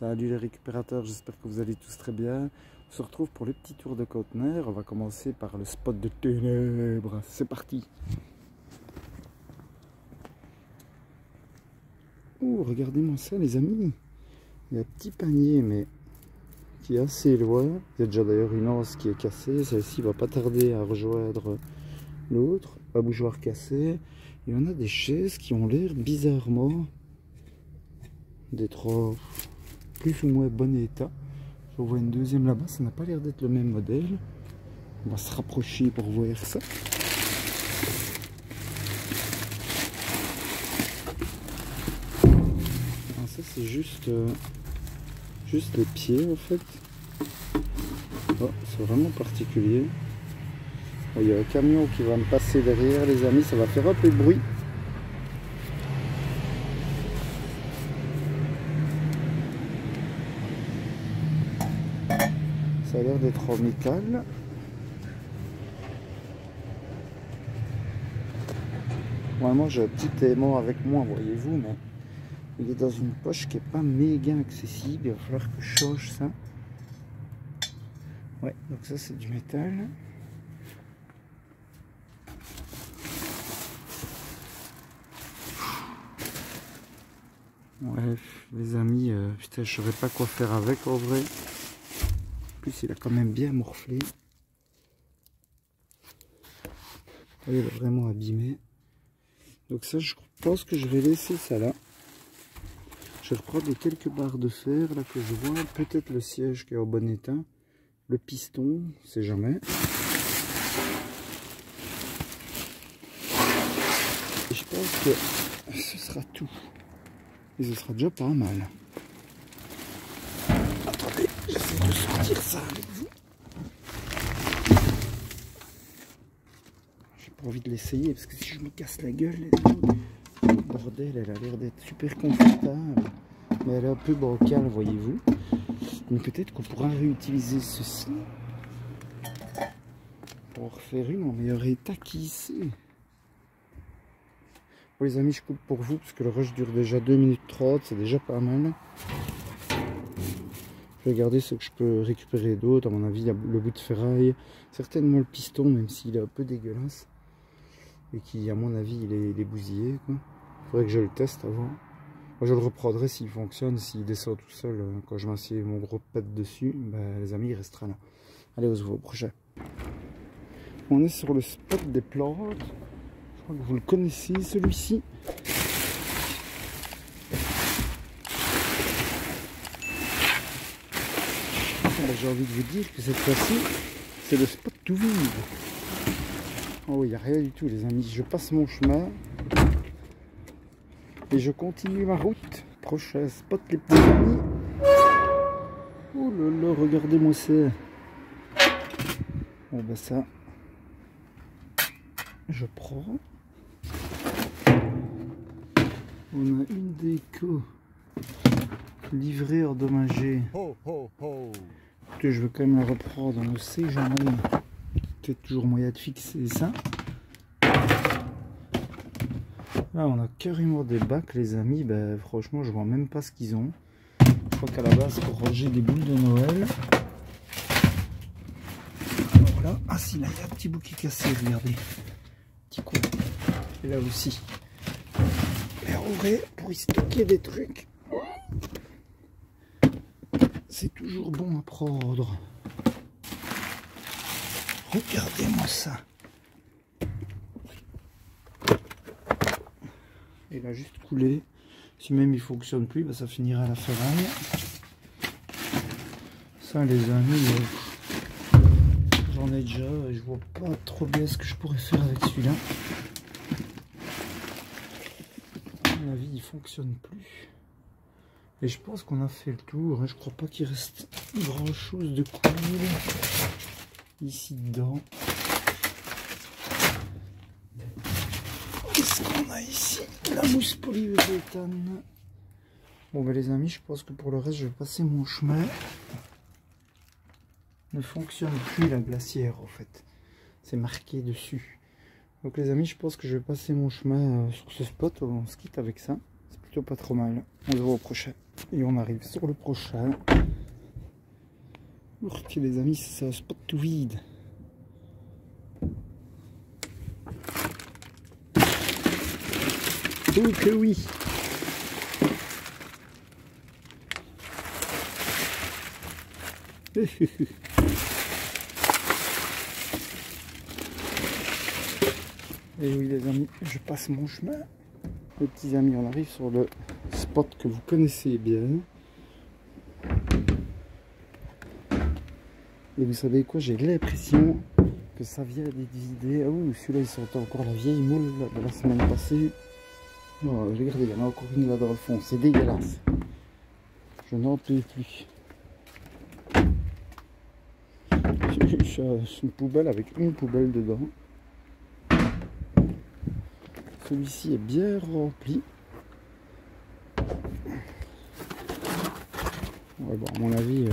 Salut les récupérateurs, j'espère que vous allez tous très bien. On se retrouve pour le petit tour de conteneur. On va commencer par le spot de ténèbres. C'est parti. Oh, regardez-moi ça les amis. Il y a un petit panier mais qui est assez loin. Il y a déjà d'ailleurs une anse qui est cassée. Celle-ci va pas tarder à rejoindre l'autre. La bougeoir cassée. Et on a des chaises qui ont l'air bizarrement d'être plus ou moins bon état. Je vois une deuxième là-bas, ça n'a pas l'air d'être le même modèle. On va se rapprocher pour voir ça. Alors ça c'est juste les pieds en fait. Oh, c'est vraiment particulier. Oh, il y a un camion qui va me passer derrière les amis, ça va faire un peu de bruit. Ça a l'air d'être en métal. Vraiment j'ai un petit aimant avec moi, voyez-vous, mais il est dans une poche qui n'est pas méga accessible. Il va falloir que je change ça. Ouais, donc ça c'est du métal. Ouais, les amis, putain, je saurais pas quoi faire avec en vrai. En plus, il a quand même bien morflé. Il est vraiment abîmé. Donc ça, je pense que je vais laisser ça là. Je vais reprendre les quelques barres de fer là que je vois. Peut-être le siège qui est en bon état. Le piston, on sait jamais. Et je pense que ce sera tout. Et ce sera déjà pas mal. Attendez, j'essaie de sortir ça avec vous. J'ai pas envie de l'essayer parce que si je me casse la gueule, le bordel, elle a l'air d'être super confortable. Mais elle est un peu bancale, voyez-vous. Mais peut-être qu'on pourra réutiliser ceci pour en refaire une en meilleur état qu'ici. Bon les amis, je coupe pour vous parce que le rush dure déjà 2 minutes 30, c'est déjà pas mal. Je vais regarder ce que je peux récupérer d'autre. À mon avis, il y a le bout de ferraille, certainement le piston, même s'il est un peu dégueulasse. Et qui, à mon avis, il est bousillé. Il faudrait que je le teste avant. Moi, je le reprendrai s'il fonctionne, s'il descend tout seul. Quand je m'assieds mon gros pet dessus, ben, les amis, il restera là. Allez, on se voit au prochain. On est sur le spot des plantes. Je crois que vous le connaissez, celui-ci. J'ai envie de vous dire que cette fois-ci, c'est le spot tout vide. Oh, il n'y a rien du tout, les amis. Je passe mon chemin et je continue ma route. Prochain spot, les petits amis. Oh là là, regardez-moi ça. Bon, ben ça, je prends. On a une déco livrée endommagée. Ho, ho, ho. Écoutez, je vais quand même la reprendre, on ne sait jamais. Peut-être toujours moyen de fixer ça. Là, on a carrément des bacs, les amis. Ben, franchement, je vois même pas ce qu'ils ont. Je crois qu'à la base, pour ranger des boules de Noël. Voilà. Ah si, là, il y a un petit bout qui est cassé, regardez. Petit coup. Et là aussi. Mais en vrai, pour y stocker des trucs, c'est toujours bon à prendre. Regardez-moi ça. Il a juste coulé. Si même il fonctionne plus, bah ça finira à la ferraille. Ça les amis, j'en ai déjà et je vois pas trop bien ce que je pourrais faire avec celui-là. À mon avis, il fonctionne plus. Et je pense qu'on a fait le tour. Je crois pas qu'il reste grand chose de cool ici dedans. Qu'est-ce qu'on a ici? La mousse polyuréthane. Bon ben les amis, je pense que pour le reste, je vais passer mon chemin. Ne fonctionne plus la glacière en fait. C'est marqué dessus. Donc les amis, je pense que je vais passer mon chemin sur ce spot. On se quitte avec ça. C'est plutôt pas trop mal. On se voit au prochain. Et on arrive sur le prochain. Ourk, les amis, c'est un spot tout vide. Oh que oui. Et oui les amis, je passe mon chemin. Les petits amis, on arrive sur le spot que vous connaissez bien. Et vous savez quoi, j'ai l'impression que ça vient d'être vidé. Ah oui, celui-là il sentait encore la vieille moule de la semaine passée. Oh, regardez, il y en a encore une là dans le fond, c'est dégueulasse. Je n'en peux plus. J'ai une poubelle avec une poubelle dedans. Celui-ci est bien rempli. Ouais, bon, à mon avis,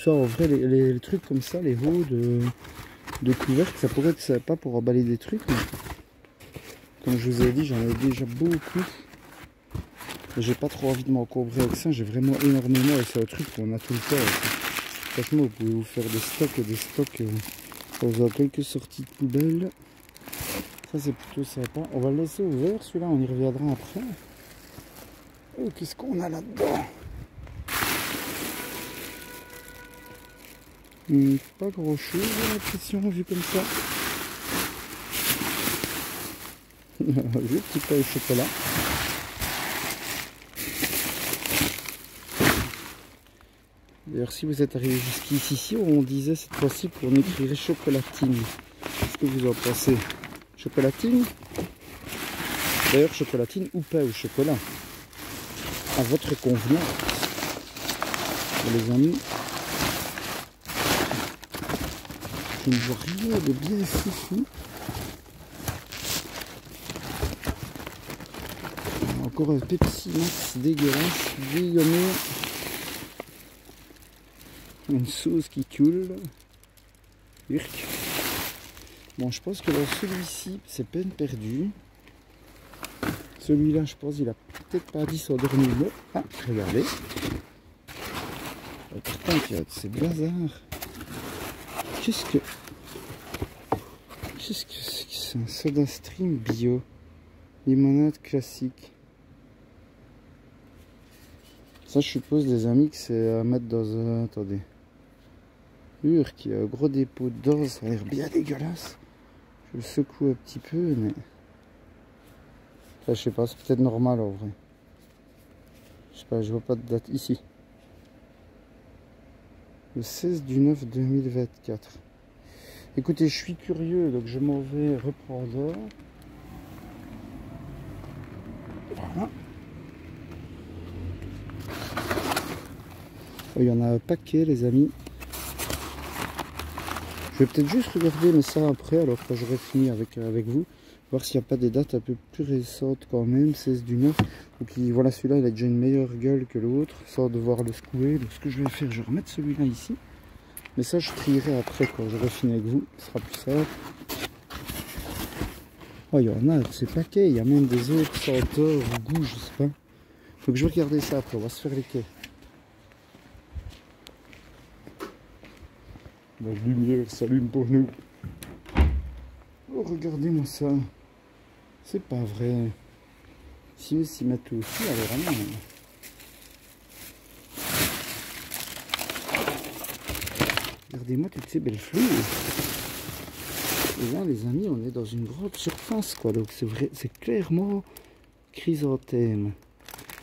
ça en vrai, les trucs comme ça, les hauts de couvercle, ça pourrait être sympa pour emballer des trucs. Mais comme je vous ai dit, j'en ai déjà beaucoup. J'ai pas trop envie de m'encombrer avec ça. J'ai vraiment énormément et c'est un truc qu'on a tout le temps. Franchement, vous pouvez vous faire des stocks et des stocks. Vous avez quelques sorties de poubelle. Ça, c'est plutôt sympa. On va le laisser ouvert. Celui-là, on y reviendra après. Oh, qu'est-ce qu'on a là-dedans? Pas grand-chose, j'ai l'impression, vu comme ça. Juste petit pain au chocolat. D'ailleurs, si vous êtes arrivé jusqu'ici, on disait cette fois-ci qu'on écrirait chocolatine. Qu'est-ce que vous en pensez? Chocolatine? D'ailleurs, chocolatine ou pain au chocolat. À votre convenance. Les amis. Je ne vois rien de bien foufou. Encore un Pepsi Max dégueulasse, bouillonné. Une sauce qui coule. Urk. Bon, je pense que dans celui-ci, c'est peine perdue. Celui-là, je pense qu'il a peut-être pas dit son dernier mot. Ah, regardez. Oh, par contre, c'est bazar. Qu'est-ce que c'est? Un soda stream bio. Limonade classique. Ça, je suppose, les amis, que c'est à mettre dans un... Attendez. Qui a un gros dépôt d'or, ça a l'air bien dégueulasse. Je le secoue un petit peu, mais... Enfin, je sais pas, c'est peut-être normal en vrai. Je sais pas, je vois pas de date ici. Le 16/9/2024. Écoutez, je suis curieux, donc je m'en vais reprendre. Voilà. Oh, il y en a un paquet, les amis. Je vais peut-être juste regarder mais ça après, alors quand j'aurai fini avec vous. Voir s'il n'y a pas des dates un peu plus récentes quand même, 16/9. Donc voilà, celui-là, il a déjà une meilleure gueule que l'autre, sans devoir le secouer. Donc ce que je vais faire, je vais remettre celui-là ici. Mais ça, je trierai après quand j'aurai fini avec vous. Ce sera plus simple. Oh, il y en a de ces paquets. Il y a même des autres senteurs ou goûts, je sais pas. Donc je vais regarder ça après, on va se faire les quais. La lumière s'allume pour nous. Oh, regardez-moi ça. C'est pas vrai. Si s'y mettent aussi, alors vraiment. Regardez-moi toutes ces belles fleurs. Et là, les amis, on est dans une grande surface, quoi. Donc c'est vrai, c'est clairement chrysanthème.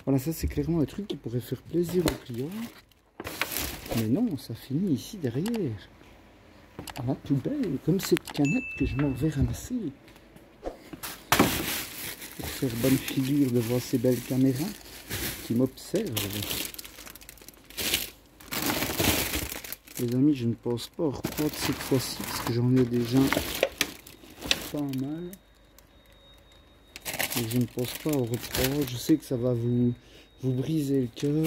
Voilà, ça c'est clairement un truc qui pourrait faire plaisir aux clients. Mais non, ça finit ici derrière. À la poubelle, comme cette canette que je m'en vais ramasser. Pour faire bonne figure devant ces belles caméras qui m'observent. Les amis, je ne pense pas en reprendre cette fois-ci parce que j'en ai déjà pas mal. Et je ne pense pas en reprendre. Je sais que ça va vous briser le cœur.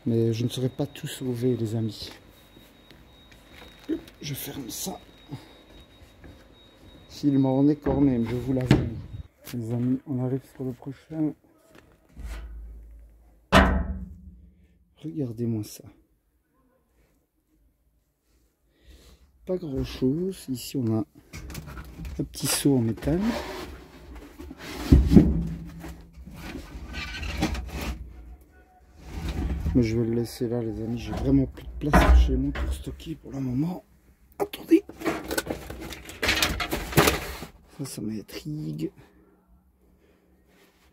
Mais je ne saurais pas tout sauver, les amis. Je ferme ça. s'il m'en est quand même, je vous l'avoue. Les amis, on arrive sur le prochain. Regardez-moi ça. Pas grand chose. Ici on a un petit seau en métal. Mais je vais le laisser là les amis. J'ai vraiment plus de place chez moi pour stocker pour le moment. Attendez. Ça m'intrigue.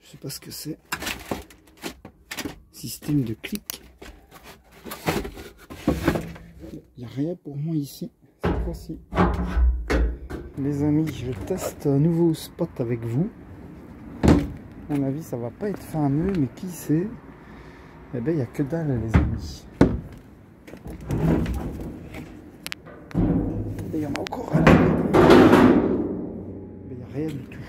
Je sais pas ce que c'est. Système de clic. Il n'y a rien pour moi ici. Cette fois-ci. Les amis, je teste un nouveau spot avec vous. À mon avis, ça va pas être fameux, mais qui sait? Eh ben, il n'y a que dalle, les amis. Il y en a encore un. Mais il n'y a rien du tout.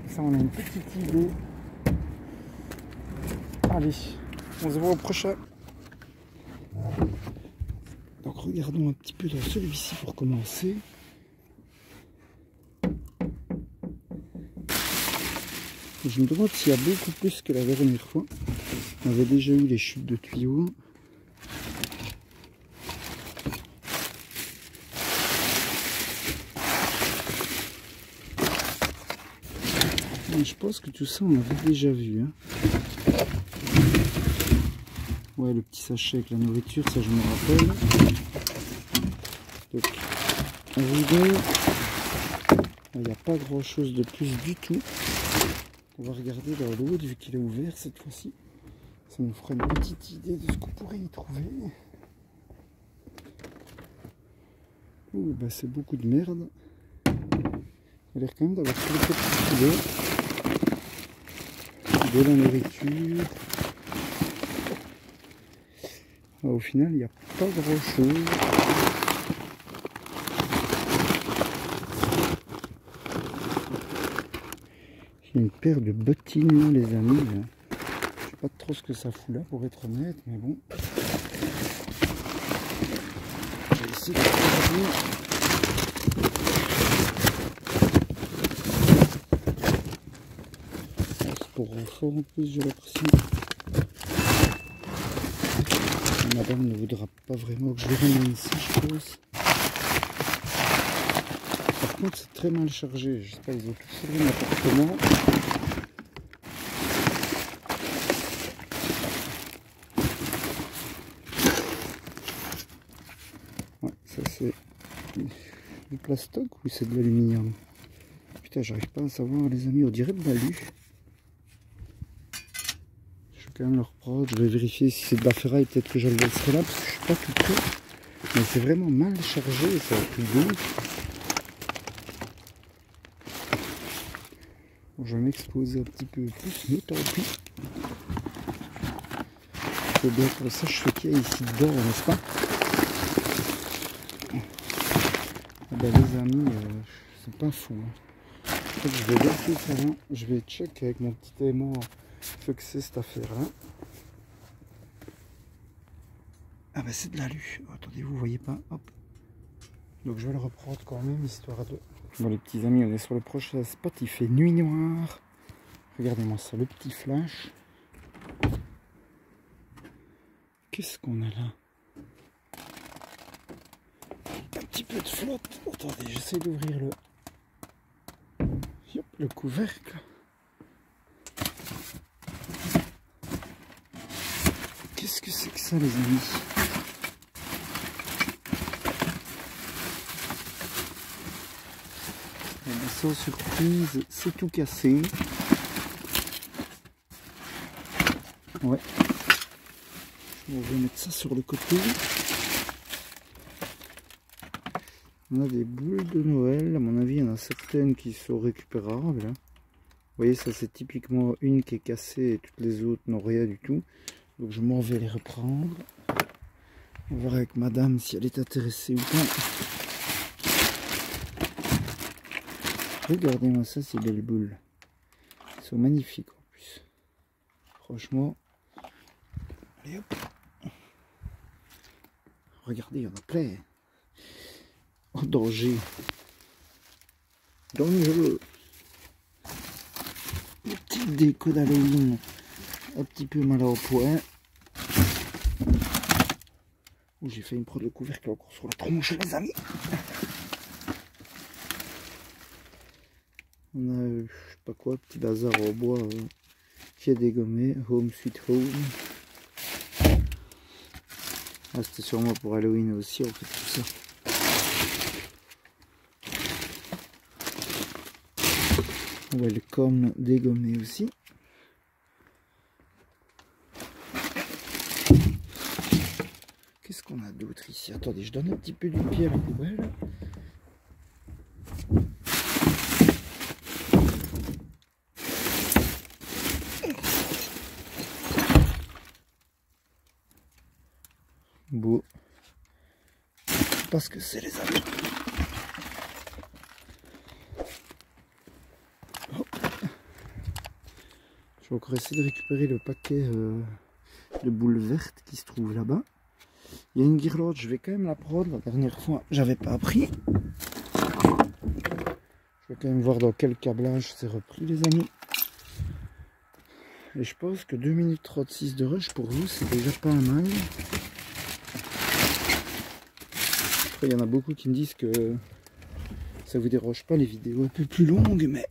Ça, on a une petite idée. Allez, on se voit au prochain. Donc regardons un petit peu dans celui-ci pour commencer. Je me demande s'il y a beaucoup plus que la dernière fois. On avait déjà eu les chutes de tuyaux. Et je pense que tout ça on avait déjà vu. Hein. Ouais, le petit sachet avec la nourriture, ça je me rappelle. Donc, un rideau. Il n'y a pas grand chose de plus du tout. On va regarder dans l'autre, vu qu'il est ouvert cette fois-ci. Ça nous fera une petite idée de ce qu'on pourrait y trouver. Ouh, bah c'est beaucoup de merde. Il a l'air quand même d'avoir quelques petits filets. De la nourriture. Ah, au final, il n'y a pas grand-chose. J'ai une paire de bottines, les amis. Je sais pas trop ce que ça fout là, pour être honnête, mais bon. Je vais essayer de regarder. C'est pour renfort en plus, j'ai l'impression. Madame ne voudra pas vraiment que je le ramène ici, je pense. Par contre, c'est très mal chargé. Je sais pas, ils ont tout fourré l'appartement. Ouais, ça c'est du plastoc ou c'est de l'aluminium? Putain, j'arrive pas à savoir, les amis. On dirait de l'alu. Je vais quand même le reprendre. Je vais vérifier si c'est de la ferraille. Peut-être que je le laisserai là parce que je suis pas tout prêt. Mais c'est vraiment mal chargé, ça a plus d'eau. Je vais m'exposer un petit peu plus, mais tant pis. C'est bien comme ça, je fais qu'il y a ici dedans, n'est-ce pas? Ah ben, les amis, c'est pas fou. Hein. Je vais laisser ça là. Je vais check avec mon petit aimant ce que c'est cette affaire-là. Ah ben c'est de l'alu. Attendez, vous voyez pas? Hop. Donc je vais le reprendre quand même, histoire de... Bon les petits amis, on est sur le prochain spot, il fait nuit noire. Regardez-moi ça, le petit flash. Qu'est-ce qu'on a là? Un petit peu de flotte. Attendez, j'essaie d'ouvrir le couvercle. Qu'est-ce que c'est que ça les amis? Sans surprise, c'est tout cassé. Ouais. On va mettre ça sur le côté. On a des boules de Noël. À mon avis, il y en a certaines qui sont récupérables. Vous voyez, ça c'est typiquement une qui est cassée et toutes les autres n'ont rien du tout. Donc je m'en vais les reprendre. On va voir avec madame si elle est intéressée ou pas. Regardez-moi ça, ces belles boules. Elles sont magnifiques en plus. Franchement. Allez hop. Regardez, il y en a plein. Oh, danger. Dangereux. Une petite déco d'Halloween. Un petit peu mal au point. Oh, j'ai failli me prendre le couvercle encore sur la tronche, les amis. On a, je sais pas quoi, petit bazar en bois qui est dégommé. Home Sweet Home. Ah, c'était sûrement pour Halloween aussi, en fait, tout ça. Welcome dégommé aussi. Qu'est-ce qu'on a d'autre ici? Attendez, je donne un petit peu du pied à la poubelle. Beau. Parce que c'est les amis. Oh. Je vais encore essayer de récupérer le paquet de boules vertes qui se trouve là-bas. Il y a une guirlande, je vais quand même la prendre. La dernière fois, j'avais pas pris. Je vais quand même voir dans quel câblage c'est repris, les amis. Et je pense que 2 minutes 36 de rush pour vous, c'est déjà pas mal. Après, il y en a beaucoup qui me disent que ça vous dérange pas les vidéos un peu plus longues, mais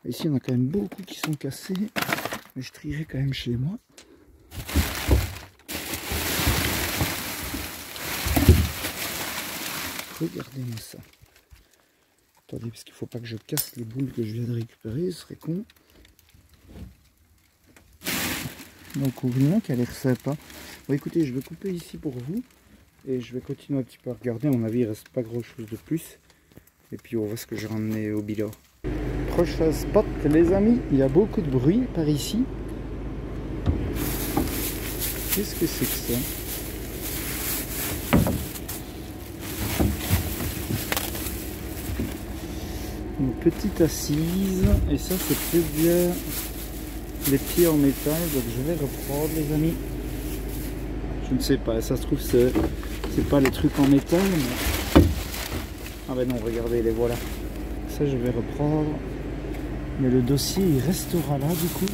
ici, il y en a quand même beaucoup qui sont cassés. Mais je trierai quand même chez moi. Regardez-moi ça. Attendez, parce qu'il ne faut pas que je casse les boules que je viens de récupérer, ce serait con. Donc, on voit qu'elle a l'air sympa. Bon, écoutez, je vais couper ici pour vous. Et je vais continuer un petit peu à regarder. À mon avis, il ne reste pas grand chose de plus. Et puis, on voit ce que j'ai ramené au bilan. Prochain spot, les amis. Il y a beaucoup de bruit par ici. Qu'est-ce que c'est que ça? Une petite assise. Et ça, c'est plus bien les pieds en métal. Donc, je vais reprendre, les amis. Je ne sais pas. Ça se trouve, c'est pas les trucs en métal. Mais... ah ben non, regardez, les voilà. Ça, je vais reprendre. Mais le dossier, il restera là, du coup.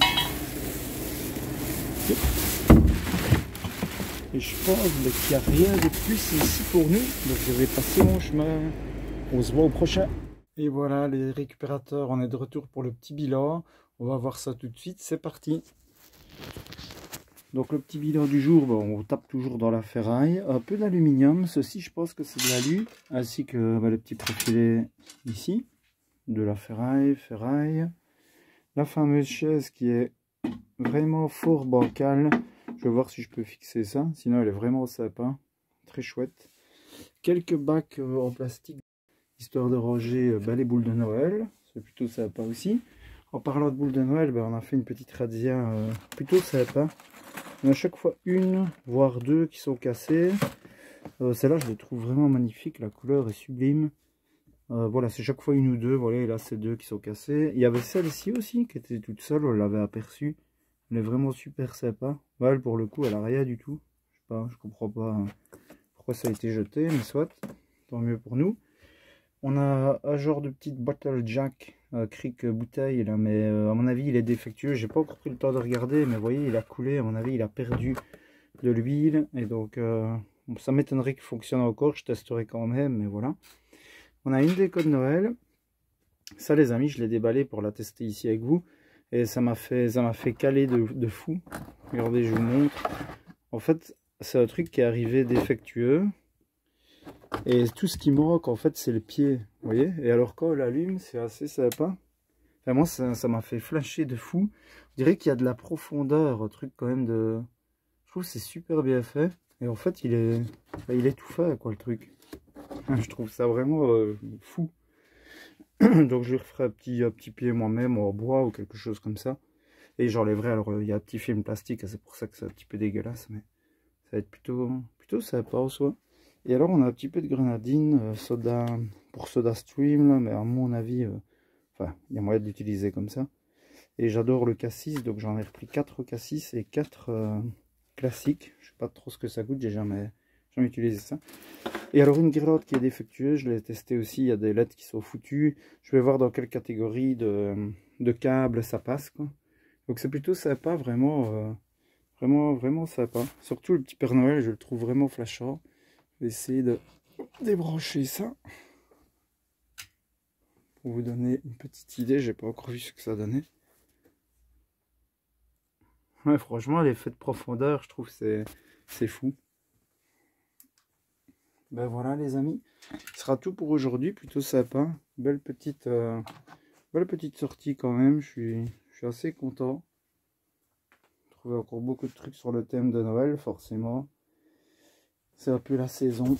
Et je pense qu'il n'y a rien de plus ici pour nous. Donc je vais passer mon chemin. On se voit au prochain. Et voilà les récupérateurs, on est de retour pour le petit bilan. On va voir ça tout de suite, c'est parti. Donc le petit bilan du jour, on tape toujours dans la ferraille. Un peu d'aluminium, ceci je pense que c'est de l'alu. Ainsi que le petit profilé ici. De la ferraille. La fameuse chaise qui est vraiment fort bancale. Je vais voir si je peux fixer ça, sinon elle est vraiment sympa, très chouette. Quelques bacs en plastique, histoire de ranger les boules de Noël, c'est plutôt sympa aussi. En parlant de boules de Noël, on a fait une petite razzia plutôt sympa. On a chaque fois une, voire deux qui sont cassées. Celle-là, je les trouve vraiment magnifiques, la couleur est sublime. Voilà, c'est chaque fois une ou deux, voilà, et là c'est deux qui sont cassées. Il y avait celle-ci aussi, qui était toute seule, on l'avait aperçue. Elle est vraiment super sympa. Elle, pour le coup, elle a rien du tout. Je sais pas, je comprends pas pourquoi ça a été jeté, mais soit, tant mieux pour nous. On a un genre de petite bottle jack, cric bouteille là, mais à mon avis il est défectueux. J'ai pas encore pris le temps de regarder, mais vous voyez, il a coulé. À mon avis, il a perdu de l'huile, et donc ça m'étonnerait qu'il fonctionne encore. Je testerai quand même, mais voilà. On a une déco de Noël. Ça, les amis, je l'ai déballé pour la tester ici avec vous. Et ça m'a fait caler de fou. Regardez, je vous montre. En fait, c'est un truc qui est arrivé défectueux. Et tout ce qui manque, en fait, c'est le pied. Vous voyez? Et alors, quand on l'allume, c'est assez sympa. Enfin, moi, ça m'a fait flasher de fou. On dirait qu'il y a de la profondeur. Un truc quand même de... Je trouve que c'est super bien fait. Et en fait, il est tout fait, quoi, le truc. Je trouve ça vraiment fou. Donc je lui referai un petit pied moi-même en bois ou quelque chose comme ça. Et j'enlèverai, alors il y a un petit film plastique, c'est pour ça que c'est un petit peu dégueulasse, mais ça va être plutôt sympa en soi. Et alors on a un petit peu de grenadine, soda, pour Soda Stream, là, mais à mon avis, enfin il y a moyen de l'utiliser comme ça. Et j'adore le cassis, donc j'en ai repris 4 cassis et 4 classiques. Je sais pas trop ce que ça goûte, j'ai jamais jamais utilisé ça. Et alors une guirlande qui est défectueuse, je l'ai testé aussi, il y a des LED qui sont foutues. Je vais voir dans quelle catégorie de câbles ça passe, quoi. Donc c'est plutôt sympa, vraiment, vraiment sympa. Surtout le petit Père Noël, je le trouve vraiment flashant. Je vais essayer de débrancher ça. Pour vous donner une petite idée, j'ai pas encore vu ce que ça donnait. Ouais, franchement, l'effet de profondeur, je trouve c'est fou. Ben voilà les amis, ce sera tout pour aujourd'hui, plutôt sympa. Belle petite sortie quand même, je suis assez content. J'ai trouvé encore beaucoup de trucs sur le thème de Noël, forcément. C'est un peu la saison.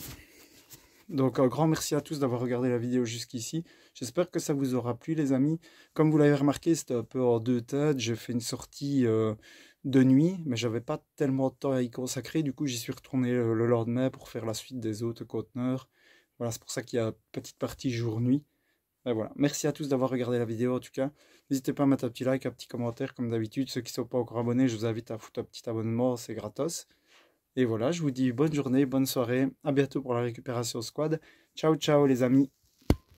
Donc un grand merci à tous d'avoir regardé la vidéo jusqu'ici. J'espère que ça vous aura plu les amis. Comme vous l'avez remarqué, c'était un peu en deux têtes. J'ai fait une sortie de nuit, mais j'avais pas tellement de temps à y consacrer. Du coup, j'y suis retourné le lendemain pour faire la suite des autres conteneurs. Voilà, c'est pour ça qu'il y a une petite partie jour-nuit. Et voilà. Merci à tous d'avoir regardé la vidéo en tout cas. N'hésitez pas à mettre un petit like, un petit commentaire comme d'habitude. Ceux qui ne sont pas encore abonnés, je vous invite à foutre un petit abonnement, c'est gratos. Et voilà, je vous dis bonne journée, bonne soirée. À bientôt pour la récupération squad. Ciao, ciao les amis.